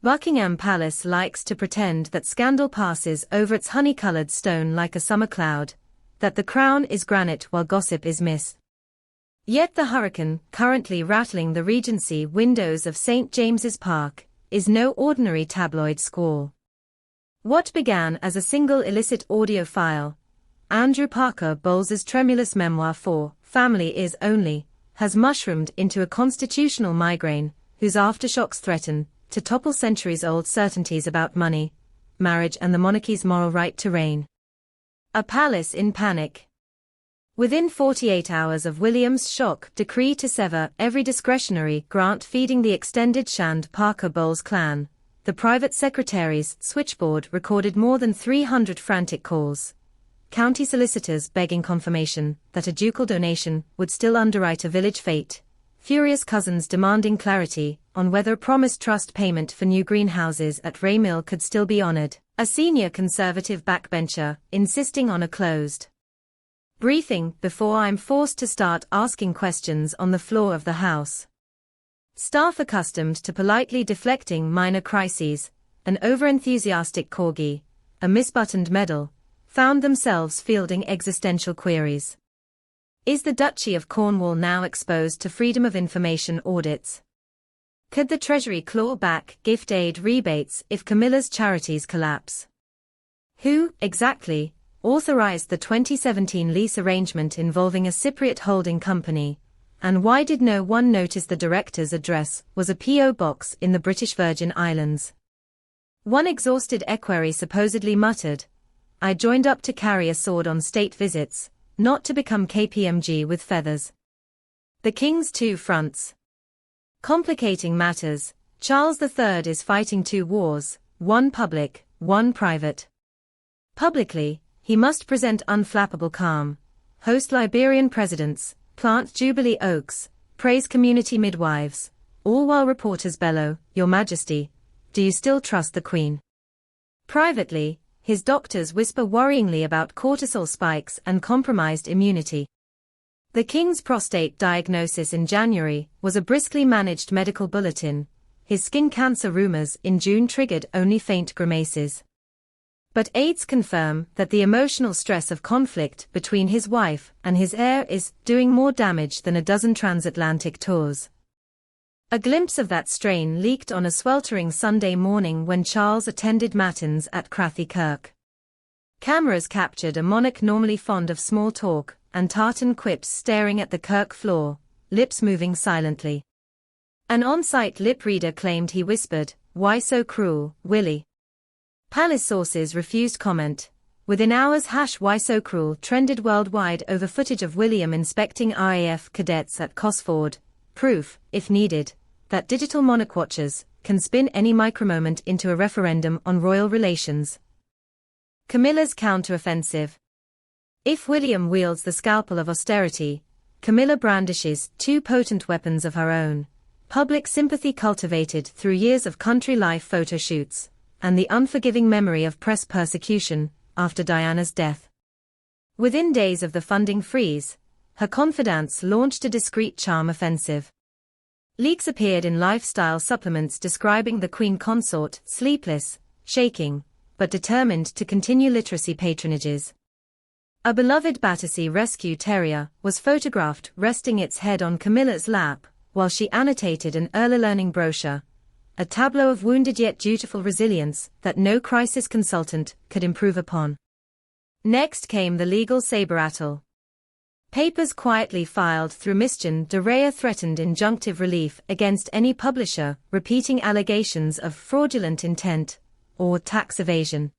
Buckingham Palace likes to pretend that scandal passes over its honey-coloured stone like a summer cloud, that the crown is granite while gossip is mist. Yet the hurricane, currently rattling the Regency windows of St. James's Park, is no ordinary tabloid squall. What began as a single illicit audio file, Andrew Parker Bowles's tremulous memoir for Family Is Only, has mushroomed into a constitutional migraine, whose aftershocks threaten to topple centuries-old certainties about money, marriage and the monarchy's moral right to reign. A palace in panic. Within 48 hours of William's shock decree to sever every discretionary grant feeding the extended Shand Parker Bowles clan, the private secretary's switchboard recorded more than 300 frantic calls. County solicitors begging confirmation that a ducal donation would still underwrite a village fate. Furious cousins demanding clarity on whether a promised trust payment for new greenhouses at Raymill could still be honored. A senior Conservative backbencher insisting on a closed briefing before I'm forced to start asking questions on the floor of the House. Staff accustomed to politely deflecting minor crises, an overenthusiastic corgi, a misbuttoned medal, found themselves fielding existential queries. Is the Duchy of Cornwall now exposed to freedom of information audits? Could the Treasury claw back gift aid rebates if Camilla's charities collapse? Who, exactly, authorized the 2017 lease arrangement involving a Cypriot holding company, and why did no one notice the director's address was a P.O. box in the British Virgin Islands? One exhausted equerry supposedly muttered, "I joined up to carry a sword on state visits, not to become KPMG with feathers." The King's two fronts. Complicating matters, Charles III is fighting two wars, one public, one private. Publicly, he must present unflappable calm, host Liberian presidents, plant Jubilee oaks, praise community midwives, all while reporters bellow, "Your Majesty, do you still trust the Queen?" Privately, his doctors whisper worryingly about cortisol spikes and compromised immunity. The King's prostate diagnosis in January was a briskly managed medical bulletin. His skin cancer rumors in June triggered only faint grimaces. But aides confirm that the emotional stress of conflict between his wife and his heir is doing more damage than a dozen transatlantic tours. A glimpse of that strain leaked on a sweltering Sunday morning when Charles attended matins at Crathy Kirk. Cameras captured a monarch normally fond of small talk and tartan quips staring at the Kirk floor, lips moving silently. An on-site lip reader claimed he whispered, "Why so cruel, Willie?" Palace sources refused comment. Within hours "Why so cruel" trended worldwide over footage of William inspecting RAF cadets at Cosford, proof, if needed, that digital monarch watchers can spin any micromoment into a referendum on royal relations. Camilla's counteroffensive. If William wields the scalpel of austerity, Camilla brandishes two potent weapons of her own: public sympathy cultivated through years of country life photo shoots, and the unforgiving memory of press persecution after Diana's death. Within days of the funding freeze, her confidants launched a discreet charm offensive. Leaks appeared in lifestyle supplements describing the Queen Consort sleepless, shaking, but determined to continue literacy patronages. A beloved Battersea Rescue Terrier was photographed resting its head on Camilla's lap, while she annotated an early learning brochure, a tableau of wounded yet dutiful resilience that no crisis consultant could improve upon. Next came the legal saber-rattle. Papers quietly filed through Mission de Rea threatened injunctive relief against any publisher repeating allegations of fraudulent intent or tax evasion.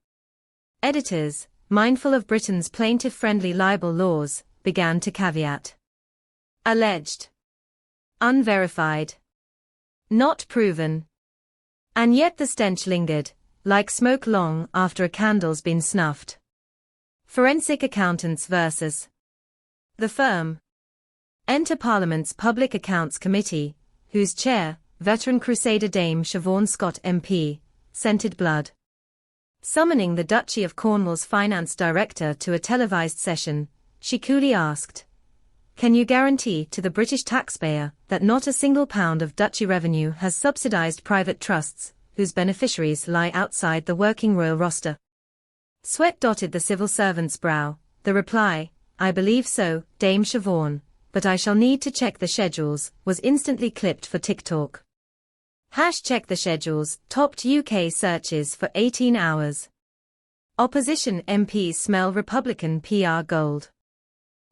Editors, mindful of Britain's plaintiff-friendly libel laws, began to caveat. Alleged. Unverified. Not proven. And yet the stench lingered, like smoke long after a candle's been snuffed. Forensic accountants versus the firm. Enter Parliament's Public Accounts Committee, whose chair, veteran Crusader Dame Siobhan Scott MP, scented blood. Summoning the Duchy of Cornwall's finance director to a televised session, she coolly asked, "Can you guarantee to the British taxpayer that not a single pound of Duchy revenue has subsidised private trusts, whose beneficiaries lie outside the working royal roster. Sweat dotted the civil servant's brow. The reply, "I believe so, Dame Siobhan, but I shall need to check the schedules," was instantly clipped for TikTok. #check the schedules topped UK searches for 18 hours. Opposition MPs smell Republican PR gold.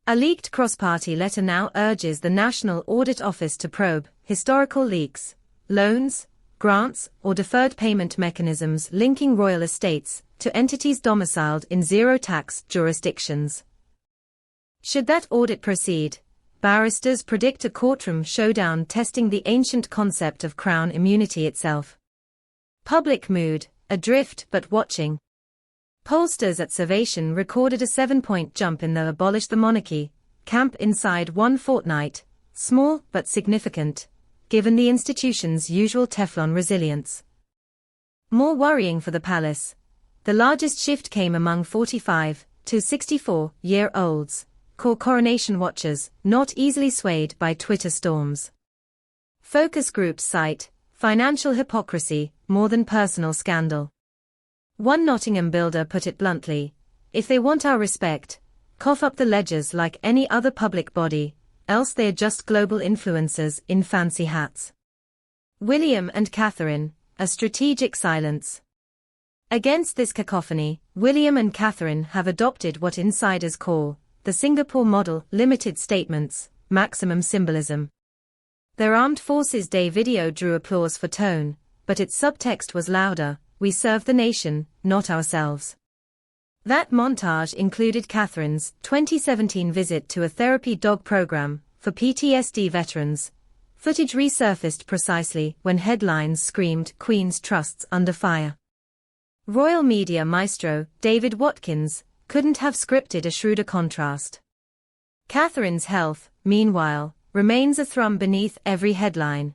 A leaked cross-party letter now urges the National Audit Office to probe historical leaks, loans, grants, or deferred payment mechanisms linking royal estates to entities domiciled in zero-tax jurisdictions. Should that audit proceed, barristers predict a courtroom showdown testing the ancient concept of crown immunity itself. Public mood, adrift but watching. Pollsters at Survation recorded a 7-point jump in the Abolish the Monarchy camp inside one fortnight, small but significant, given the institution's usual Teflon resilience. More worrying for the palace, the largest shift came among 45 to 64-year-olds, core coronation watchers, not easily swayed by Twitter storms. Focus groups cite financial hypocrisy more than personal scandal. One Nottingham builder put it bluntly, "If they want our respect, cough up the ledgers like any other public body, else they are just global influencers in fancy hats." William and Catherine, a strategic silence. Against this cacophony, William and Catherine have adopted what insiders call the Singapore model: limited statements, maximum symbolism. Their Armed Forces Day video drew applause for tone, but its subtext was louder: "We serve the nation, not ourselves." That montage included Catherine's 2017 visit to a therapy dog program for PTSD veterans, footage resurfaced precisely when headlines screamed Queen's trusts under fire. Royal media maestro David Watkins couldn't have scripted a shrewder contrast. Catherine's health, meanwhile, remains a thrum beneath every headline.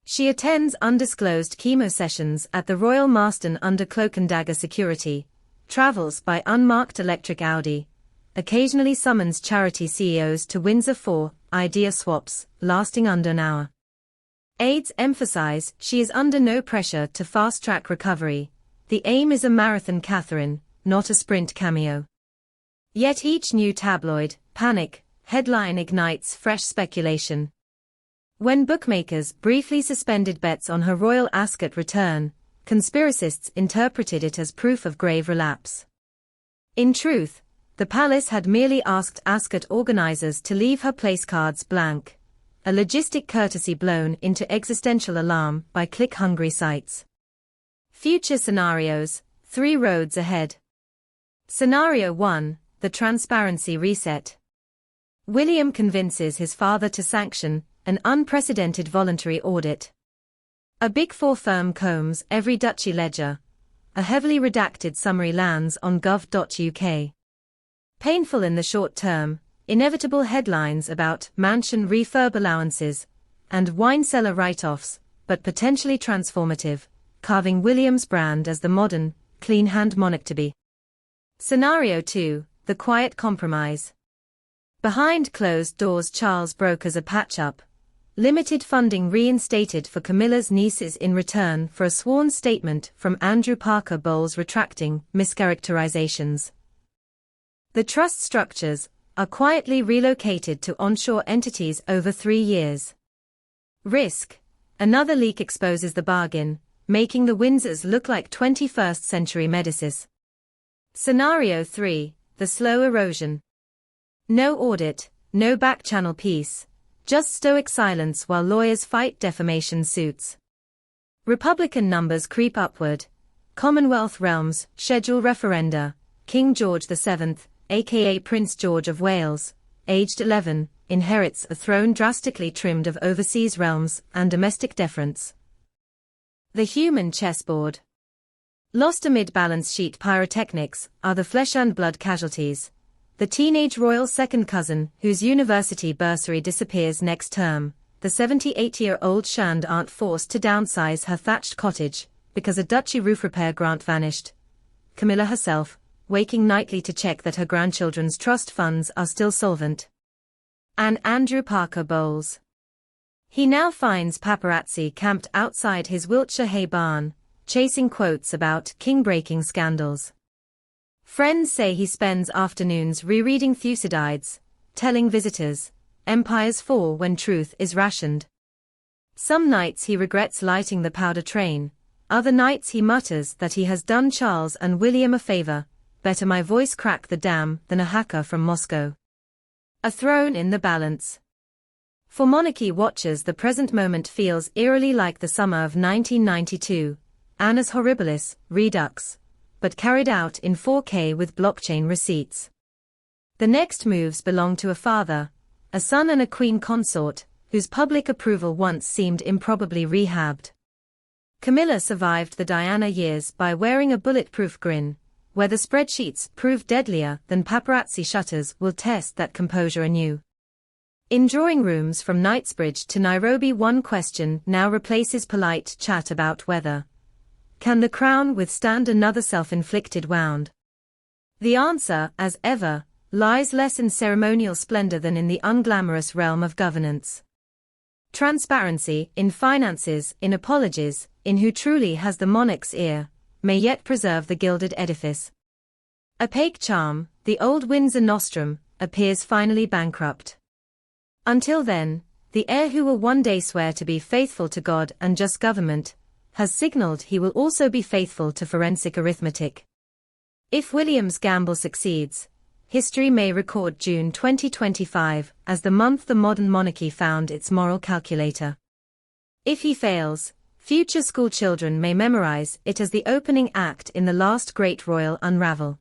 She attends undisclosed chemo sessions at the Royal Marston under cloak and dagger security, travels by unmarked electric Audi, occasionally summons charity CEOs to Windsor for idea swaps lasting under an hour. Aides emphasize she is under no pressure to fast-track recovery. The aim is a marathon Catherine, not a sprint cameo. Yet each new tabloid, panic, headline ignites fresh speculation. When bookmakers briefly suspended bets on her royal Ascot return, conspiracists interpreted it as proof of grave relapse. In truth, the palace had merely asked Ascot organizers to leave her place cards blank, a logistic courtesy blown into existential alarm by click-hungry sites. Future scenarios, 3 roads ahead. Scenario 1, the transparency reset. William convinces his father to sanction an unprecedented voluntary audit. A Big Four firm combs every duchy ledger. A heavily redacted summary lands on gov.uk. Painful in the short term, inevitable headlines about mansion refurb allowances and wine cellar write-offs, but potentially transformative, carving William's brand as the modern, clean-hand monarch to be. Scenario 2, the quiet compromise. Behind closed doors, Charles brokers a patch-up. Limited funding reinstated for Camilla's nieces in return for a sworn statement from Andrew Parker Bowles retracting mischaracterizations. The trust structures are quietly relocated to onshore entities over 3 years. Risk. Another leak exposes the bargain, making the Windsors look like 21st century Medicis. Scenario 3, the slow erosion. No audit, no back-channel peace. Just stoic silence while lawyers fight defamation suits. Republican numbers creep upward. Commonwealth realms schedule referenda. King George VII, aka Prince George of Wales, aged 11, inherits a throne drastically trimmed of overseas realms and domestic deference. The human chessboard. Lost amid balance sheet pyrotechnics are the flesh and blood casualties. The teenage royal second cousin, whose university bursary disappears next term, the 78-year-old Shand aunt forced to downsize her thatched cottage, because a duchy roof repair grant vanished. Camilla herself, waking nightly to check that her grandchildren's trust funds are still solvent. And Andrew Parker Bowles. He now finds paparazzi camped outside his Wiltshire hay barn, chasing quotes about king-breaking scandals. Friends say he spends afternoons rereading Thucydides, telling visitors, empires fall when truth is rationed. Some nights he regrets lighting the powder train, other nights he mutters that he has done Charles and William a favor, better my voice crack the dam than a hacker from Moscow. A throne in the balance. For monarchy watchers, the present moment feels eerily like the summer of 1992, Annus Horribilis, Redux, but carried out in 4K with blockchain receipts. The next moves belong to a father, a son and a queen consort, whose public approval once seemed improbably rehabbed. Camilla survived the Diana years by wearing a bulletproof grin, where the spreadsheets proved deadlier than paparazzi shutters will test that composure anew. In drawing rooms from Knightsbridge to Nairobi, one question now replaces polite chat about whether can the crown withstand another self-inflicted wound? The answer, as ever, lies less in ceremonial splendor than in the unglamorous realm of governance. Transparency, in finances, in apologies, in who truly has the monarch's ear, may yet preserve the gilded edifice. Opaque charm, the old Windsor nostrum, appears finally bankrupt. Until then, the heir who will one day swear to be faithful to God and just government, has signaled he will also be faithful to forensic arithmetic. If William's gamble succeeds, history may record June 2025 as the month the modern monarchy found its moral calculator. If he fails, future schoolchildren may memorize it as the opening act in the last great royal unravel.